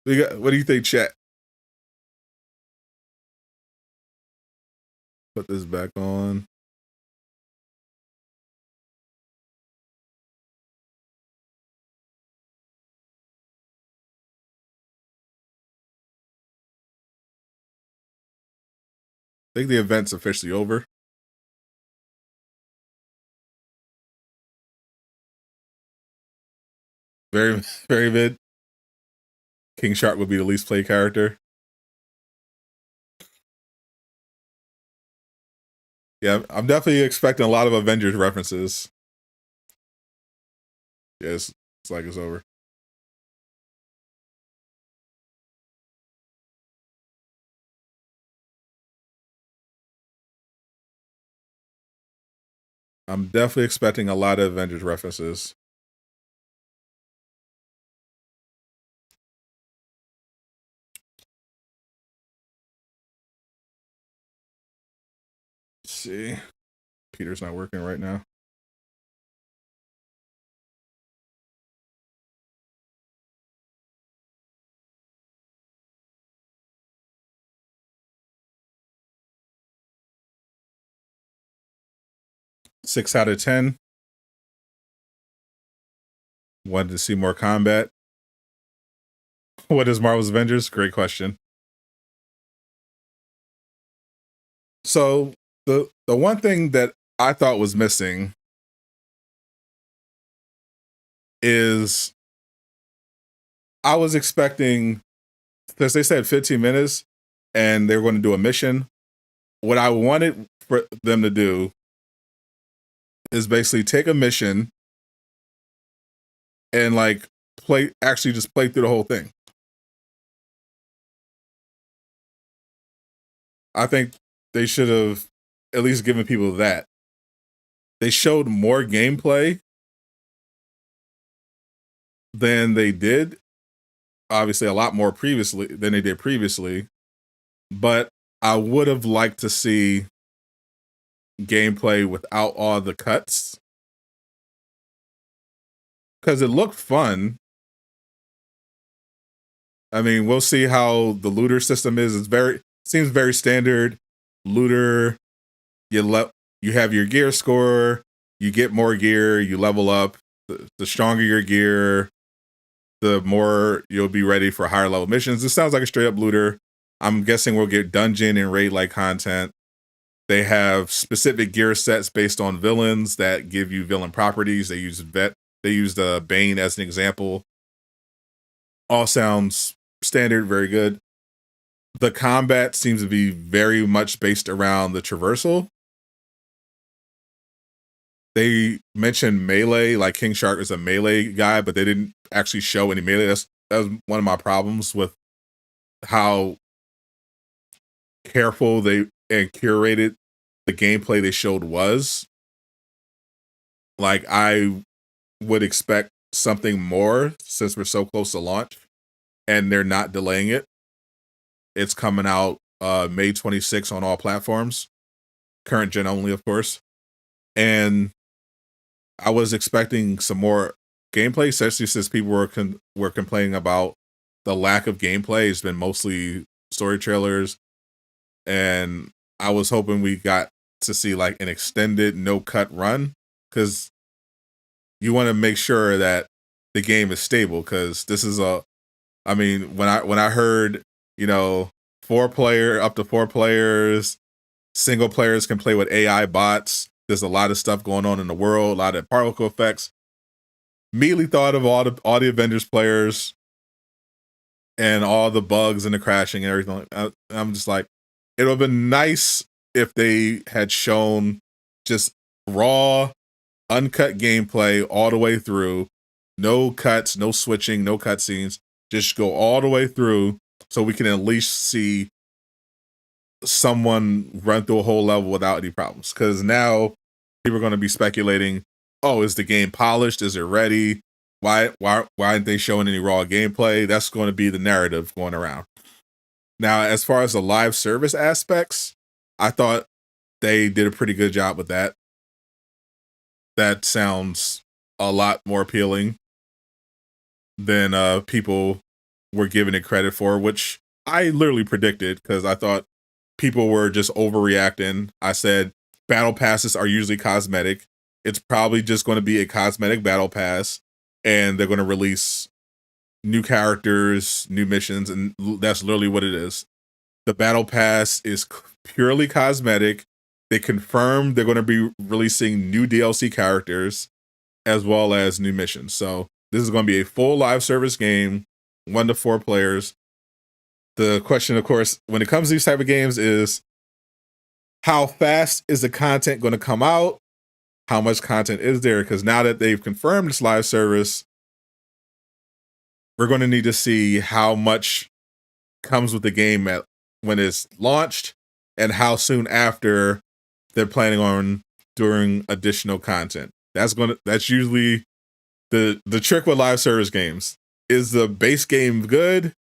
What do you think, chat? Put this back on. I think the event's officially over. Very, very mid. King Shark would be the least played character. Yeah, I'm definitely expecting a lot of Avengers references. Yes, it's like it's over. I'm definitely expecting a lot of Avengers references. see. Peter's not working right now. Six out of 10. Wanted to see more combat. What is Marvel's Avengers? Great question. So the one thing that I thought was missing is I was expecting, because they said 15 minutes and they were going to do a mission. What I wanted for them to do is basically take a mission and like just play through the whole thing. I think they should have at least given people that. They showed more gameplay than they did. Obviously, a lot more previously than they did previously. But I would have liked to see gameplay without all the cuts. Because it looked fun. I mean, we'll see how the looter system is. Seems very standard. Looter, you have your gear score, you get more gear, you level up. The stronger your gear, the more you'll be ready for higher level missions. This sounds like a straight up looter. I'm guessing we'll get dungeon and raid like content. They have specific gear sets based on villains that give you villain properties. They used Bane as an example. All sounds standard, very good. The combat seems to be very much based around the traversal. They mentioned melee, like King Shark is a melee guy, but they didn't actually show any melee. That was one of my problems with how careful they and curated the gameplay they showed was. Like, I would expect something more since we're so close to launch and they're not delaying it. It's coming out May 26th on all platforms. Current gen only, of course. And I was expecting some more gameplay, especially since people were complaining about the lack of gameplay. It's been mostly story trailers. And I was hoping we got to see like an extended no-cut run, because you want to make sure that the game is stable, because this is I mean, when I heard, you know, 4-player, up to 4 players, single players can play with AI bots. There's a lot of stuff going on in the world, a lot of particle effects. Immediately thought of all the Avengers players and all the bugs and the crashing and everything. I'm just like, it would have been nice if they had shown just raw, uncut gameplay all the way through. No cuts, no switching, no cutscenes. Just go all the way through so we can at least see someone run through a whole level without any problems. Because now people are going to be speculating, oh, is the game polished? Is it ready? Why aren't they showing any raw gameplay? That's going to be the narrative going around. Now, as far as the live service aspects, I thought they did a pretty good job with that. That sounds a lot more appealing than people were giving it credit for, which I literally predicted, because I thought people were just overreacting. I said battle passes are usually cosmetic. It's probably just going to be a cosmetic battle pass, and they're going to release new characters, new missions, and that's literally what it is. The battle pass is purely cosmetic. They confirmed they're going to be releasing new DLC characters as well as new missions. So this is going to be a full live service game, 1 to 4 players. The question, of course, when it comes to these type of games is, how fast is the content going to come out? How much content is there? Because now that they've confirmed this live service, we're going to need to see how much comes with the game when it's launched, and how soon after they're planning on doing additional content. That's usually the trick with live service games. Is the base game good?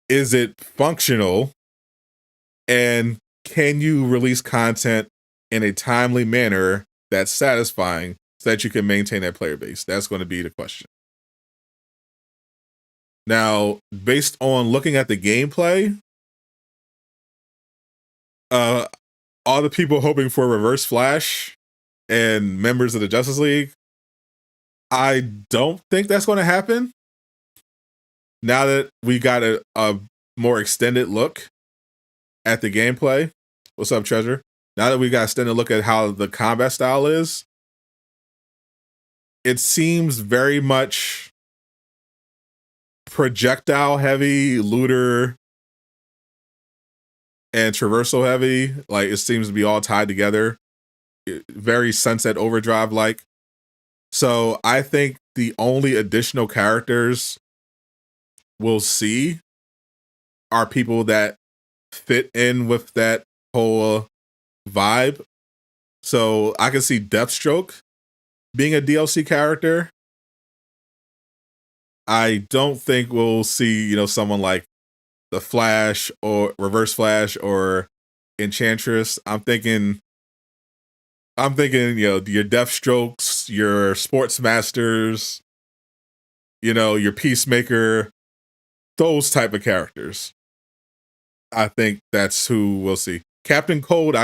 Is it functional? And can you release content in a timely manner that's satisfying so that you can maintain that player base? That's going to be the question. Now, based on looking at the gameplay, all the people hoping for Reverse Flash and members of the Justice League, I don't think that's going to happen. Now that we got a more extended look at the gameplay. What's up, Treasure? Now that we got an extended look at how the combat style is, it seems very much projectile heavy, looter, and traversal heavy. Like, it seems to be all tied together. Very Sunset Overdrive like. So I think the only additional characters we'll see are people that fit in with that whole vibe. So I can see Deathstroke being a DLC character. I don't think we'll see, someone like the Flash or Reverse Flash or Enchantress. I'm thinking, your Deathstrokes, your Sports Masters, your Peacemaker, those type of characters. I think that's who we'll see. Captain Cold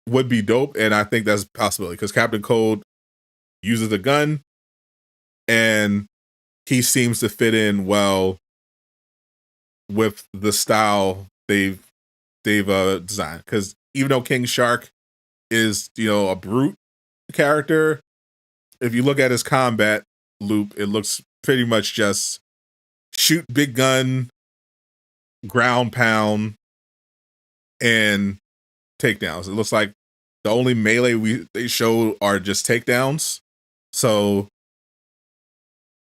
would be dope, and I think that's a possibility because Captain Cold uses a gun, and he seems to fit in well with the style they've designed. Because even though King Shark is a brute character, if you look at his combat loop, it looks pretty much just shoot big gun, ground pound, and takedowns. It looks like the only melee they show are just takedowns. So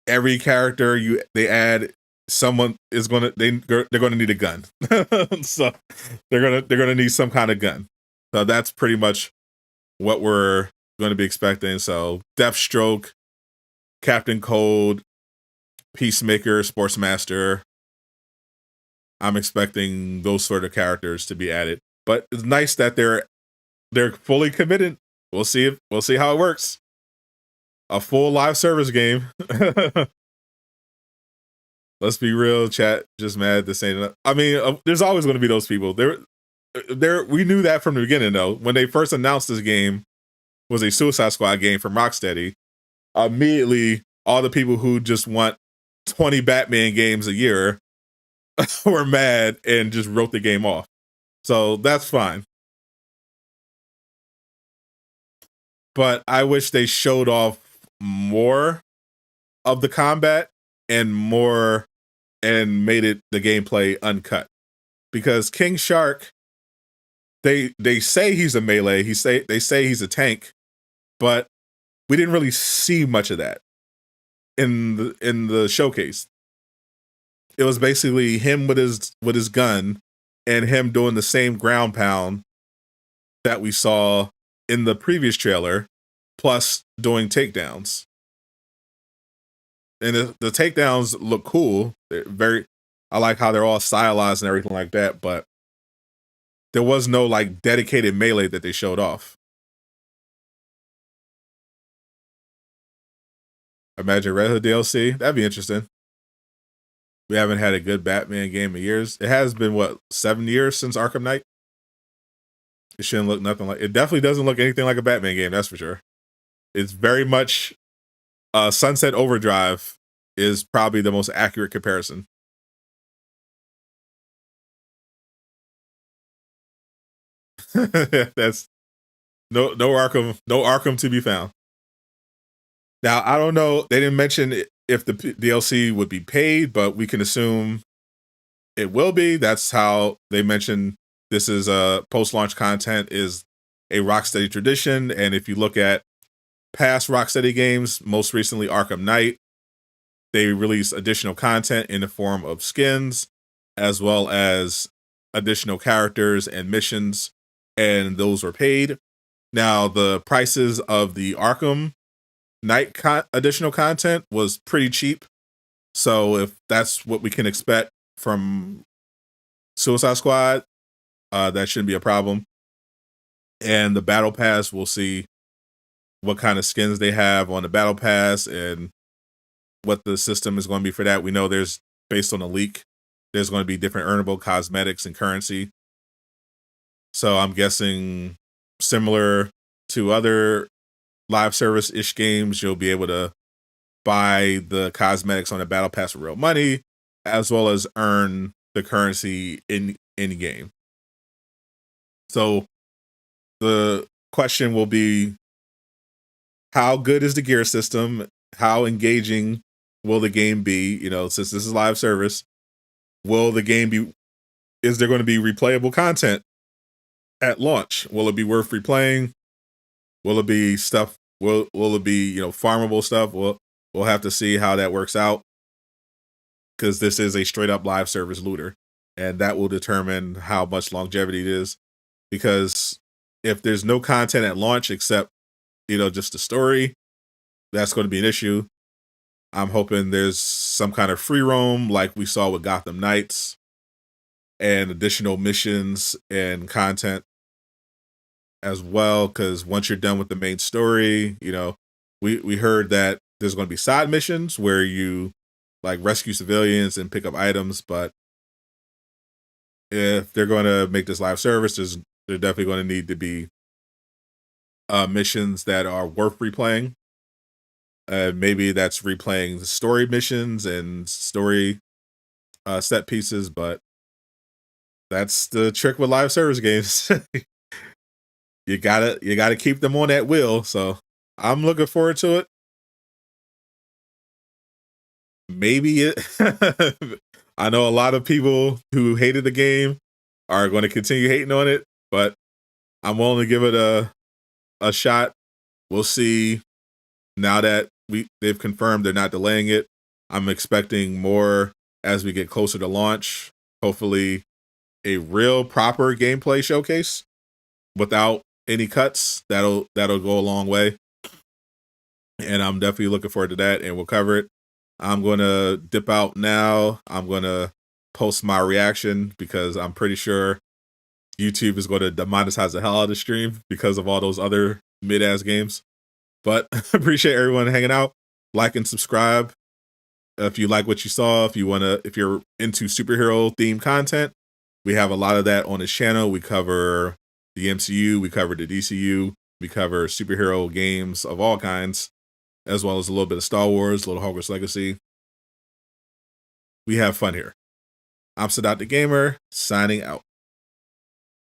every character they add, someone is they're gonna need a gun. So they're gonna need some kind of gun. So that's pretty much what we're going to be expecting. So Deathstroke, Captain Cold, Peacemaker, Sportsmaster. I'm expecting those sort of characters to be added. But it's nice that they're fully committed. We'll see how it works. A full live service game. Let's be real, chat. Just mad this ain't enough. I mean, there's always going to be those people. We knew that from the beginning, though. When they first announced this game was a Suicide Squad game from Rocksteady, immediately all the people who just want 20 Batman games a year were mad and just wrote the game off. So that's fine. But I wish they showed off more of the combat and made it the gameplay uncut. Because King Shark, they say he's a melee, they say he's a tank, but we didn't really see much of that in the showcase. It was basically him with his gun and him doing the same ground pound that we saw in the previous trailer, plus doing takedowns. And the takedowns look cool. I like how they're all stylized and everything like that, but there was no like dedicated melee that they showed off. Imagine Red Hood DLC. That'd be interesting. We haven't had a good Batman game in years. It has been 7 years since Arkham Knight. It shouldn't look nothing like. It definitely doesn't look anything like a Batman game. That's for sure. It's very much. Sunset Overdrive is probably the most accurate comparison. That's no Arkham to be found. Now, I don't know. They didn't mention if the DLC would be paid, but we can assume it will be. That's how they mentioned this is post-launch content is a Rocksteady tradition. And if you look at past Rocksteady games, most recently Arkham Knight, they release additional content in the form of skins, as well as additional characters and missions, and those were paid. Now, the prices of the Arkham Knight additional content was pretty cheap. So if that's what we can expect from Suicide Squad, That shouldn't be a problem. And the battle pass, we'll see what kind of skins they have on the battle pass and what the system is going to be for that. We know there's, based on the leak, there's going to be different earnable cosmetics and currency. So I'm guessing similar to other live service-ish games, you'll be able to buy the cosmetics on the battle pass with real money, as well as earn the currency in game. So the question will be, how good is the gear system? How engaging will the game be? You know, since this is live service, will the game be, is there going to be replayable content at launch? Will it be worth replaying? Will it be stuff, will it be, you know, farmable stuff? We'll have to see how that works out, because this is a straight up live service looter, and that will determine how much longevity it is. Because if there's no content at launch except, you know, just the story, that's going to be an issue. I'm hoping there's some kind of free roam like we saw with Gotham Knights, and additional missions and content as well, because once you're done with the main story, you know, we heard that there's going to be side missions where you like rescue civilians and pick up items, but if they're going to make this live service, they're definitely going to need to be missions that are worth replaying. Maybe that's replaying the story missions and story set pieces, but that's the trick with live service games. You gotta keep them on that wheel. So I'm looking forward to it. Maybe I know a lot of people who hated the game are going to continue hating on it, but I'm willing to give it a shot. We'll see. Now that they've confirmed they're not delaying it, I'm expecting more as we get closer to launch. Hopefully a real proper gameplay showcase without any cuts. That'll go a long way. And I'm definitely looking forward to that, and we'll cover it. I'm going to dip out now. I'm going to post my reaction because I'm pretty sure YouTube is going to demonetize the hell out of the stream because of all those other mid-ass games. But appreciate everyone hanging out. Like and subscribe if you like what you saw. If you're into superhero themed content, we have a lot of that on this channel. We cover the MCU, we cover the DCU, we cover superhero games of all kinds, as well as a little bit of Star Wars, a little Hogwarts Legacy. We have fun here. I'm Sadat the Gamer, signing out.